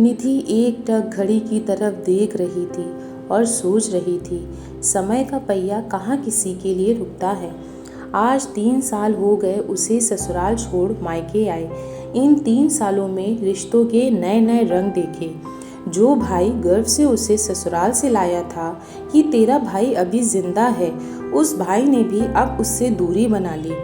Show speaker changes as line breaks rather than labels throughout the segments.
निधि एकटक घड़ी की तरफ देख रही थी और सोच रही थी, समय का पहिया कहाँ किसी के लिए रुकता है। आज 3 साल हो गए उसे ससुराल छोड़ मायके आए। इन 3 सालों में रिश्तों के नए नए रंग देखे। जो भाई गर्व से उसे ससुराल से लाया था कि तेरा भाई अभी जिंदा है, उस भाई ने भी अब उससे दूरी बना ली।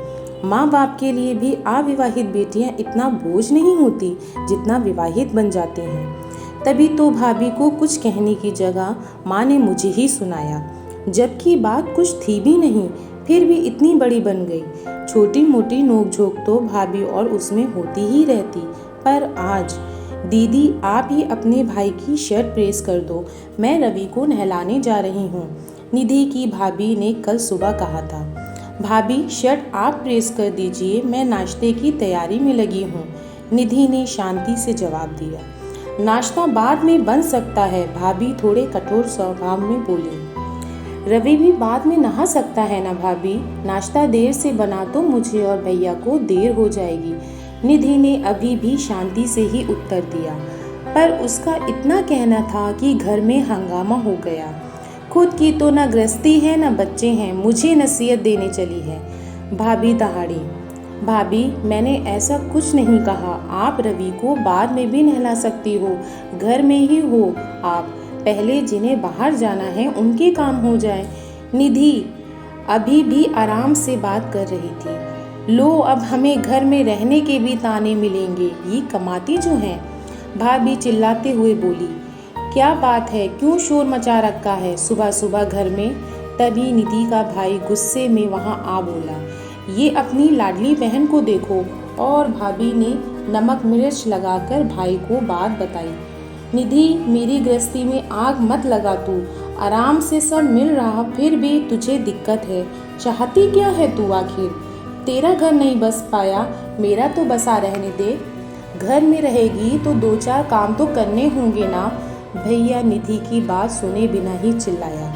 माँ बाप के लिए भी अविवाहित बेटियां इतना बोझ नहीं होती जितना विवाहित बन जाती हैं। तभी तो भाभी को कुछ कहने की जगह माँ ने मुझे ही सुनाया, जबकि बात कुछ थी भी नहीं, फिर भी इतनी बड़ी बन गई। छोटी मोटी नोकझोंक तो भाभी और उसमें होती ही रहती, पर आज दीदी आप ही अपने भाई की शर्ट प्रेस कर दो, मैं रवि को नहलाने जा रही हूँ, निधि की भाभी ने कल सुबह कहा था। भाभी शर्ट आप प्रेस कर दीजिए, मैं नाश्ते की तैयारी में लगी हूँ, निधि ने शांति से जवाब दिया। नाश्ता बाद में बन सकता है, भाभी थोड़े कठोर स्वभाव में बोली। रवि भी बाद में नहा सकता है ना भाभी, नाश्ता देर से बना तो मुझे और भैया को देर हो जाएगी, निधि ने अभी भी शांति से ही उत्तर दिया। पर उसका इतना कहना था कि घर में हंगामा हो गया। खुद की तो न गृहस्थी है न बच्चे हैं, मुझे नसीहत देने चली है। भाभी दहाड़ी। भाभी मैंने ऐसा कुछ नहीं कहा, आप रवि को बाद में भी नहला सकती हो, घर में ही हो आप, पहले जिन्हें बाहर जाना है उनके काम हो जाए। निधि अभी भी आराम से बात कर रही थी। लो अब हमें घर में रहने के भी ताने मिलेंगे, ये कमाती जो हैं, भाभी चिल्लाते हुए बोली। क्या बात है, क्यों शोर मचा रखा है सुबह सुबह घर में। तभी निधि का भाई गुस्से में वहां आ बोला, ये अपनी लाडली बहन को देखो। और भाभी ने नमक मिर्च लगाकर भाई को बात बताई। निधि मेरी गृहस्थी में आग मत लगा तू, आराम से सब मिल रहा फिर भी तुझे दिक्कत है, चाहती क्या है तू आखिर। तेरा घर नहीं बस पाया, मेरा तो बसा रहने दे, घर में रहेगी तो 2-4 काम तो करने होंगे ना। भैया निधि की बात सुने बिना ही चिल्लाया।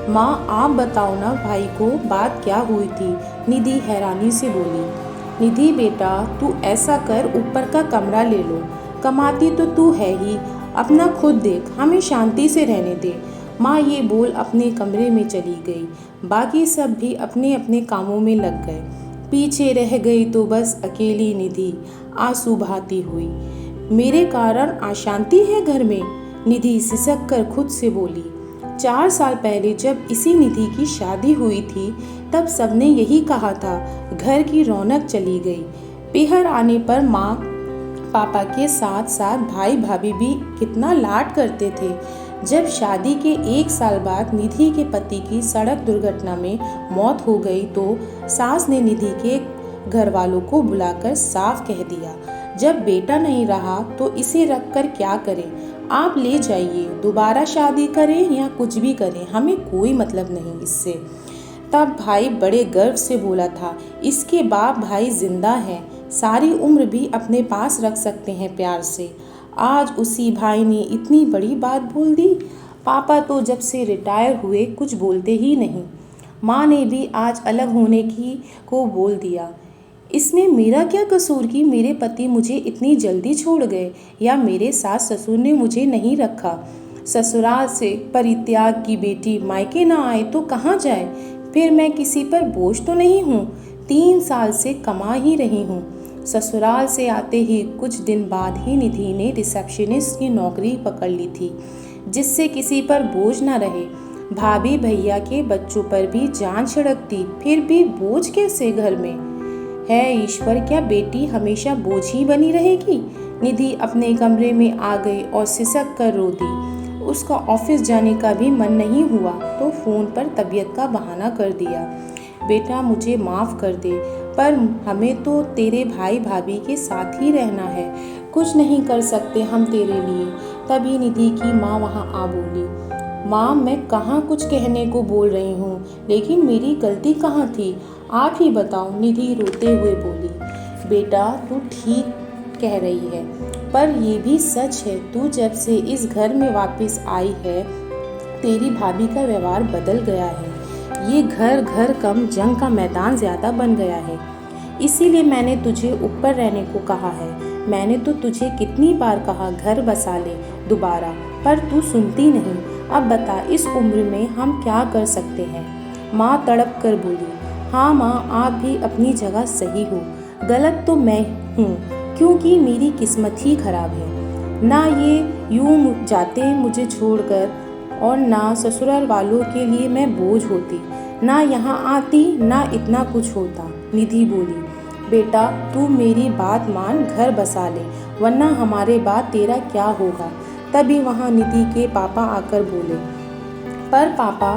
माँ आप बताओ ना भाई को बात क्या हुई थी, निधि हैरानी से बोली। निधि बेटा तू ऐसा कर, ऊपर का कमरा ले लो, कमाती तो तू है ही, अपना खुद देख, हमें शांति से रहने दे। माँ ये बोल अपने कमरे में चली गई। बाकी सब भी अपने अपने कामों में लग गए। पीछे रह गई तो बस अकेली निधि आंसू बहाती हुई। मेरे कारण अशांति है घर में, निधि सिसक कर खुद से बोली। 4 साल पहले जब इसी निधि की शादी हुई थी तब सबने यही कहा था, घर की रौनक चली गई। पीहर आने पर माँ पापा के साथ साथ भाई भाभी भी कितना लाड करते थे। जब शादी के 1 साल बाद निधि के पति की सड़क दुर्घटना में मौत हो गई तो सास ने निधि के घर वालों को बुलाकर साफ कह दिया, जब बेटा नहीं रहा तो इसे रखकर क्या करें, आप ले जाइए, दोबारा शादी करें या कुछ भी करें, हमें कोई मतलब नहीं इससे। तब भाई बड़े गर्व से बोला था, इसके बाप भाई जिंदा हैं, सारी उम्र भी अपने पास रख सकते हैं प्यार से। आज उसी भाई ने इतनी बड़ी बात बोल दी। पापा तो जब से रिटायर हुए कुछ बोलते ही नहीं। माँ ने भी आज अलग होने की को बोल दिया। इसमें मेरा क्या कसूर कि मेरे पति मुझे इतनी जल्दी छोड़ गए या मेरे सास ससुर ने मुझे नहीं रखा। ससुराल से परित्याग की बेटी मायके ना आए तो कहाँ जाए, फिर मैं किसी पर बोझ तो नहीं हूँ, 3 साल से कमा ही रही हूँ। ससुराल से आते ही कुछ दिन बाद ही निधि ने रिसेप्शनिस्ट की नौकरी पकड़ ली थी, जिससे किसी पर बोझ ना रहे। भाभी भैया के बच्चों पर भी जान छिड़कती, फिर भी बोझ कैसे घर में है। ईश्वर क्या बेटी हमेशा बोझ ही बनी रहेगी। निधि अपने कमरे में आ गई और सिसक कर रो दी। उसका ऑफिस जाने का भी मन नहीं हुआ तो फ़ोन पर तबीयत का बहाना कर दिया। बेटा मुझे माफ़ कर दे, पर हमें तो तेरे भाई भाभी के साथ ही रहना है, कुछ नहीं कर सकते हम तेरे लिए। तभी निधि की माँ वहाँ आ बोली, माँ मैं कहाँ कुछ कहने को बोल रही हूँ, लेकिन मेरी गलती कहाँ थी, आप ही बताओ। निधि रोते हुए बोली, बेटा तू ठीक कह रही है, पर ये भी सच है, तू जब से इस घर में वापस आई है तेरी भाभी का व्यवहार बदल गया है। ये घर घर कम जंग का मैदान ज़्यादा बन गया है, इसीलिए मैंने तुझे ऊपर रहने को कहा है। मैंने तो तुझे कितनी बार कहा घर बसा ले दोबारा, पर तू सुनती नहीं। अब बता इस उम्र में हम क्या कर सकते हैं। माँ तड़प कर बोली, हाँ माँ, आप भी अपनी जगह सही हो। गलत तो मैं हूँ, क्योंकि मेरी किस्मत ही खराब है। ना ये यूं जाते मुझे छोड़कर, और ना ससुराल वालों के लिए मैं बोझ होती, ना यहाँ आती, ना इतना कुछ होता। निधि बोली, बेटा तू मेरी बात मान, घर बसा ले, वरना हमारे बाद तेरा क्या होगा। तभी वहाँ निधि के पापा आकर बोले, पर पापा,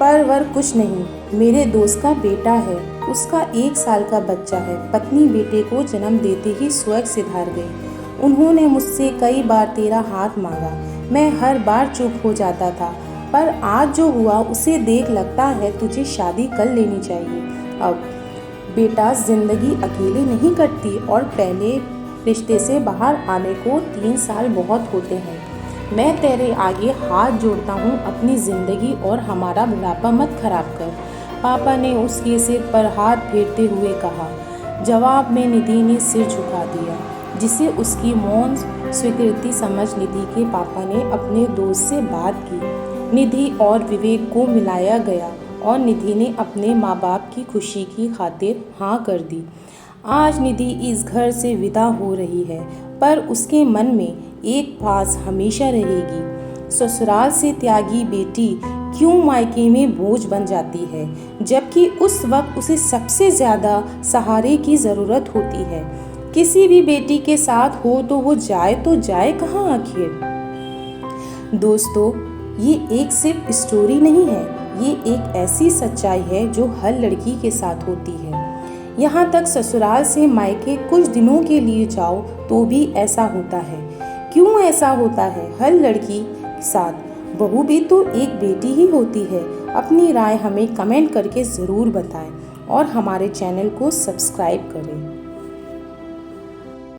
पर वर कुछ नहीं, मेरे दोस्त का बेटा है, उसका 1 साल का बच्चा है। पत्नी बेटे को जन्म देते ही स्वर्ग सिधार गई। उन्होंने मुझसे कई बार तेरा हाथ मांगा, मैं हर बार चुप हो जाता था, पर आज जो हुआ उसे देख लगता है तुझे शादी कर लेनी चाहिए। अब बेटा, जिंदगी अकेले नहीं कटती, और पहले रिश्ते से बाहर आने को 3 साल बहुत होते हैं। मैं तेरे आगे हाथ जोड़ता हूँ, अपनी ज़िंदगी और हमारा बुढ़ापा मत खराब कर। पापा ने उसके सिर पर हाथ फेरते हुए कहा। जवाब में निधि ने सिर झुका दिया, जिसे उसकी मौन स्वीकृति समझ निधि के पापा ने अपने दोस्त से बात की। निधि और विवेक को मिलाया गया और निधि ने अपने माँ बाप की खुशी की खातिर हाँ कर दी। आज निधि इस घर से विदा हो रही है, पर उसके मन में एक बात हमेशा रहेगी। ससुराल से त्यागी बेटी क्यों मायके में बोझ बन जाती है, जबकि उस वक्त उसे सबसे ज़्यादा सहारे की ज़रूरत होती है। किसी भी बेटी के साथ हो तो वो जाए कहाँ आखिर। दोस्तों, ये एक सिर्फ स्टोरी नहीं है, ये एक ऐसी सच्चाई है जो हर लड़की के साथ होती है। यहाँ तक ससुराल से मायके कुछ दिनों के लिए जाओ तो भी ऐसा होता है। क्यों ऐसा होता है हर लड़की के साथ? बहू भी तो एक बेटी ही होती है। अपनी राय हमें कमेंट करके ज़रूर बताएं और हमारे चैनल को सब्सक्राइब करें।